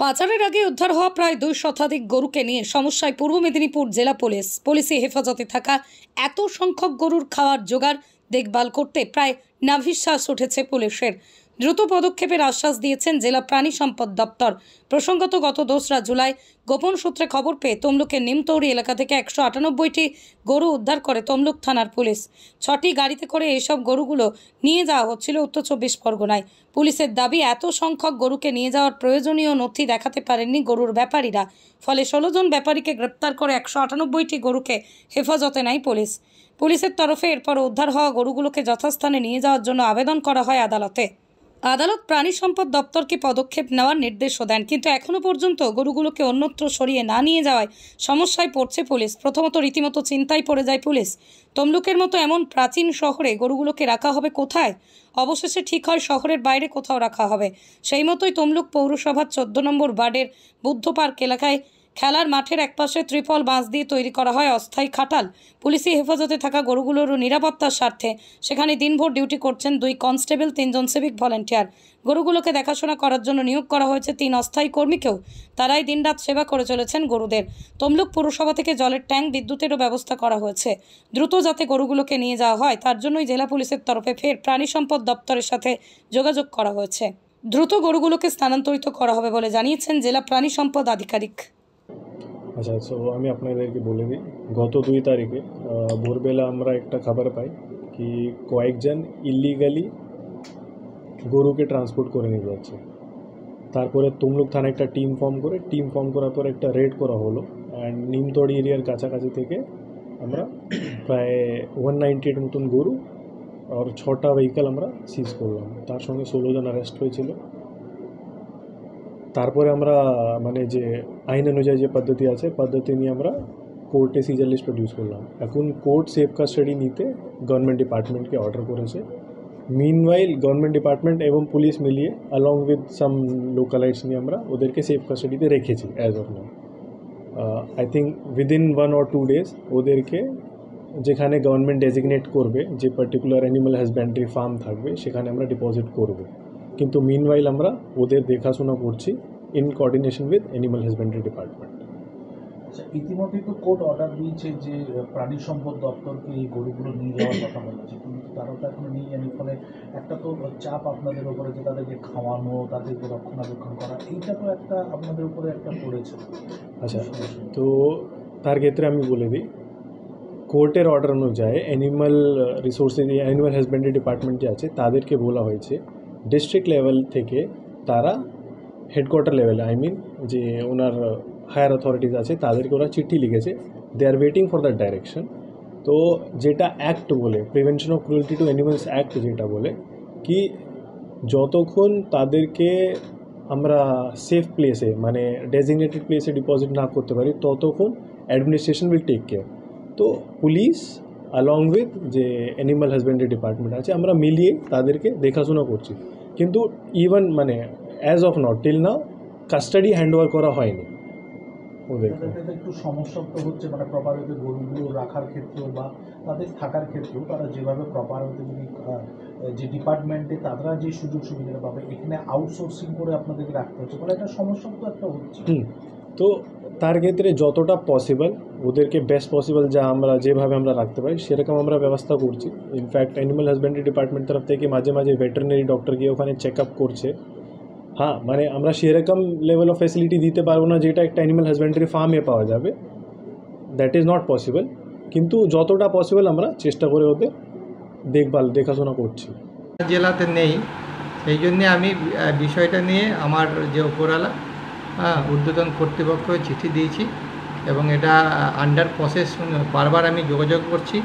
পাচারের আগে উদ্ধার হওয়া প্রায় 2 শতাধিক গরুকে নিয়ে সমস্যায় পূর্ব মেদিনীপুর জেলা পুলিশি হেফাজতে থাকা এত সংখ্যক গরুর খাওয়ার জোগাড় দেখভাল করতে প্রায় নাভিশ্বাস উঠেছে পুলিশের। দ্রুত পদক্ষেপের আশ্বাস দিয়েছেন জেলা প্রাণী সম্পদ দপ্তর। প্রসঙ্গত গত 2রা জুলাই গোপন সূত্রে খবর পেয়ে তমলুকের নিমতৌড়ি এলাকা থেকে 198টি গরু উদ্ধার করে তমলুক থানার পুলিশ। 6টি গাড়িতে করে এইসব গরুগুলো নিয়ে যাওয়া হচ্ছিল উত্তর 24 পরগনায়। পুলিশের দাবি, এত সংখ্যক গরুকে নিয়ে যাওয়ার প্রয়োজনীয় নথি দেখাতে পারেননি গরুর ব্যাপারীরা। ফলে 16 জন ব্যাপারীকে গ্রেপ্তার করে 198টি গরুকে হেফাজতে নেয় পুলিশ। পুলিশের তরফে এরপর উদ্ধার হওয়া গরুগুলোকে যথাস্থানে নিয়ে যাওয়ার জন্য আবেদন করা হয় আদালতে। আদালত প্রাণী সম্পদ দপ্তরকে পদক্ষেপ নেওয়ার নির্দেশও দেন, কিন্তু এখনও পর্যন্ত গরুগুলোকে অন্যত্র সরিয়ে না নিয়ে যাওয়ায় সমস্যায় পড়ছে পুলিশ। প্রথমত রীতিমতো চিন্তায় পড়ে যায় পুলিশ। তমলুকের মতো এমন প্রাচীন শহরে গরুগুলোকে রাখা হবে কোথায়? অবশেষে ঠিক হয় শহরের বাইরে কোথাও রাখা হবে। সেই মতোই তমলুক পৌরসভার 14 নম্বর ওয়ার্ডের বুদ্ধ পার্ক এলাকায় খেলার মাঠের একপাশে ত্রিপল বাঁশ দিয়ে তৈরি করা হয় অস্থায়ী খাটাল। পুলিশি হেফাজতে থাকা গরুগুলোরও নিরাপত্তার স্বার্থে সেখানে দিনভর ডিউটি করছেন 2 কনস্টেবল, 3 জন সিভিক ভলেন্টিয়ার। গরুগুলোকে দেখাশোনা করার জন্য নিয়োগ করা হয়েছে 3 অস্থায়ী কর্মীকেও। তারাই দিনরাত সেবা করে চলেছেন গরুদের। তমলুক পৌরসভা থেকে জলের ট্যাঙ্ক, বিদ্যুতেরও ব্যবস্থা করা হয়েছে। দ্রুত যাতে গরুগুলোকে নিয়ে যাওয়া হয় তার জন্যই জেলা পুলিশের তরফে ফের প্রাণী সম্পদ দপ্তরের সাথে যোগাযোগ করা হয়েছে। দ্রুত গরুগুলোকে স্থানান্তরিত করা হবে বলে জানিয়েছেন জেলা প্রাণী সম্পদ আধিকারিক। আচ্ছা, সো আমি আপনাদেরকে বলে দিই, গত 2 তারিখে ভোরবেলা আমরা একটা খবর পাই কি কয়েকজন ইলিগালি গরুকে ট্রান্সপোর্ট করে নিয়ে যাচ্ছে। তারপরে তমলুক থানায় একটা টিম ফর্ম করার পর একটা রেড করা হলো। অ্যান্ড নিমতড়ি এরিয়ার কাছাকাছি থেকে আমরা প্রায় 198 মতন গরু আর 6টা ভেহিকেল আমরা সিজ করলাম। তার সঙ্গে 16 জন অ্যারেস্ট হয়েছিল। তারপরে আমরা মানে যে আইন অনুযায়ী যে পদ্ধতি নিয়ে আমরা কোর্টে সিজার লিস্ট প্রডিউস করলাম। এখন কোর্ট সেফ কাস্টাডি নিতে গভর্নমেন্ট ডিপার্টমেন্টকে অর্ডার করেছে। মিনওয়াইল গভর্নমেন্ট ডিপার্টমেন্ট এবং পুলিশ মিলিয়ে অ্যালং উইথ সাম লোকালাইটস নিয়ে আমরা ওদেরকে সেফ কাস্টাডিতে রেখেছি as of now. I think within 1 or 2 days ওদেরকে যেখানে গভর্নমেন্ট ডেজিগনেট করবে, যে পার্টিকুলার অ্যানিমাল হাজব্যান্ডারি ফার্ম থাকবে, সেখানে আমরা ডিপোজিট করব। কিন্তু মিনওয়াইল আমরা ওদের দেখাশোনা করছি in coordination with animal husbandry department. আচ্ছা, ইতিমধ্যেই তো কোর্ট অর্ডার দিয়েছে যে প্রাণী সম্পদ দপ্তরকে এই গরুগুলো নিয়ে যাওয়ার কথা বলেছে, কিন্তু তারা তো এখনো নিয়ে যায়নি। ফলে একটা তো চাপ আপনাদের উপরে যে তাদেরকে খাওয়ানো, তাদেরকে রক্ষণাবেক্ষণ করা, এইটা তো একটা আপনাদের উপরে একটা পড়েছে। আচ্ছা, তো তার ক্ষেত্রে আমি বলে দিই, কোর্টের অর্ডার অনুযায়ী animal resources animal husbandry department যে আছে তাদেরকে বলা হয়েছে ডিস্ট্রিক্ট লেভেল থেকে তারা হেডকোয়ার্টার লেভেলে, যে ওনার হায়ার অথরিটিস আছে তাদেরকে ওরা চিঠি লিখেছে, they are waiting for that direction. তো যেটা অ্যাক্ট বলে, prevention of cruelty to animals act যেটা বলে কি যতক্ষণ তাদেরকে আমরা সেফ প্লেসে মানে ডেজিগনেটেড প্লেসে ডিপোজিট না করতে পারি ততক্ষণ অ্যাডমিনিস্ট্রেশন উইল টেক কেয়ার। তো পুলিশ অ্যালং উইথ যে অ্যানিমাল হাজব্যান্ডারি ডিপার্টমেন্ট আছে আমরা মিলিয়ে তাদেরকে দেখাশোনা করছি। কিন্তু ইভেন মানে as of now till now custody handover করা হয়নি ওদেরকে। একটু সমস্যা তো হচ্ছে, মানে প্রপার ওয়েতে গরুগুলো রাখার ক্ষেত্রেও বা তাদের থাকার ক্ষেত্রেও তারা যেভাবে প্রপার ওয়েতে যদি যে ডিপার্টমেন্টে তারা যে সুযোগ সুবিধা পাবে, এখানে আউটসোর্সিং করে আপনাদেরকে রাখতে হচ্ছে, ফলে একটা সমস্যা তো একটা হচ্ছে। তো তার ক্ষেত্রে যতটা পসিবল ওদেরকে বেস্ট পসিবল যেভাবে আমরা রাখতে পারি সেরকম আমরা ব্যবস্থা করছি। ইনফ্যাক্ট অ্যানিমাল হাজব্যান্ডারি ডিপার্টমেন্ট তরফ থেকে মাঝে মাঝে ভেটেরিনারি ডক্টর গিয়ে ওখানে চেক আপ করছে। হ্যাঁ, মানে আমরা সেরকম লেভেল অফ ফ্যাসিলিটি দিতে পারবো না যেটা একটা অ্যানিমাল হাজব্যান্ডারি ফার্মে পাওয়া যাবে, দ্যাট ইজ নট পসিবল। কিন্তু যতটা পসিবল আমরা চেষ্টা করে ওদের দেখাশোনা করছি। জেলাতে নেই, সেই জন্যে আমি বিষয়টা নিয়ে আমার যে ওপরওয়ালা ঊর্ধ্বতন কর্তৃপক্ষ চিঠি দিয়েছি এবং এটা আন্ডার প্রসেস। বারবার আমি যোগাযোগ করছি,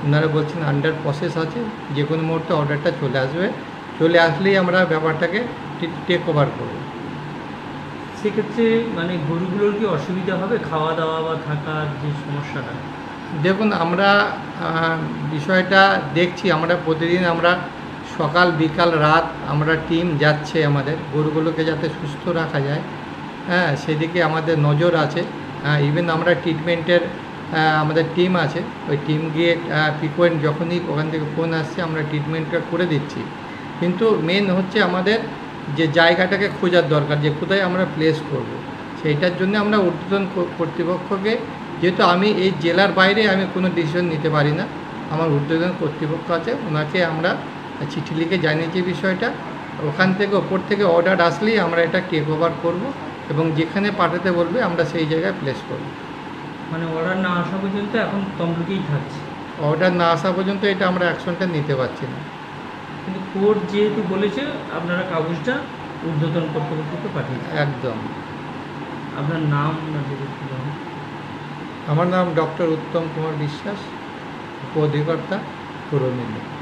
ওনারা বলছেন আন্ডার প্রসেস আছে, যে কোনো মুহূর্তে অর্ডারটা চলে আসলেই আমরা ব্যাপারটাকে টেক ওভার করব। সেক্ষেত্রে মানে গরুগুলোর কি অসুবিধা হবে খাওয়া দাওয়া বা থাকার যে সমস্যাটা? দেখুন, আমরা বিষয়টা দেখছি, আমরা প্রতিদিন আমরা সকাল বিকাল রাত আমরা টিম যাচ্ছে আমাদের গরুগুলোকে যাতে সুস্থ রাখা যায়, সেদিকে আমাদের নজর আছে। ইভেন আমরা ট্রিটমেন্টের আমাদের টিম আছে, ওই টিম গিয়ে ফ্রিকোয়েন্ট যখনই ওখান থেকে ফোন আসছে আমরা ট্রিটমেন্টটা করে দিচ্ছি। কিন্তু মেন হচ্ছে আমাদের যে জায়গাটাকে খোঁজার দরকার, যে কোথায় আমরা প্লেস করব। সেইটার জন্য আমরা ঊর্ধ্বতন কর্তৃপক্ষকে, যেহেতু আমি এই জেলার বাইরে আমি কোনো ডিসিশন নিতে পারি না, আমার ঊর্ধ্বতন কর্তৃপক্ষ আছে, ওনাকে আমরা চিঠি লিখে জানিয়েছি বিষয়টা। ওখান থেকে ওপর থেকে অর্ডার আসলেই আমরা এটা টেক ওভার করবো এবং যেখানে পাঠাতে বলবে আমরা সেই জায়গায় প্লেস করব। মানে অর্ডার না আসা পর্যন্ত এখন তমলুকেই থাকছে, অর্ডার না আসা পর্যন্ত এটা আমরা অ্যাকশনটা নিতে পারছি না। কিন্তু কোর্ট যেহেতু বলেছে আপনারা কাগজটা ঊর্ধ্বতন কর্তৃপক্ষকে পাঠিয়েছে। একদম। আপনার নাম না যদি আমার নাম ডক্টর উত্তম কুমার বিশ্বাস, উপ অধিকর্তা পূর্ব মেদিনীপুর।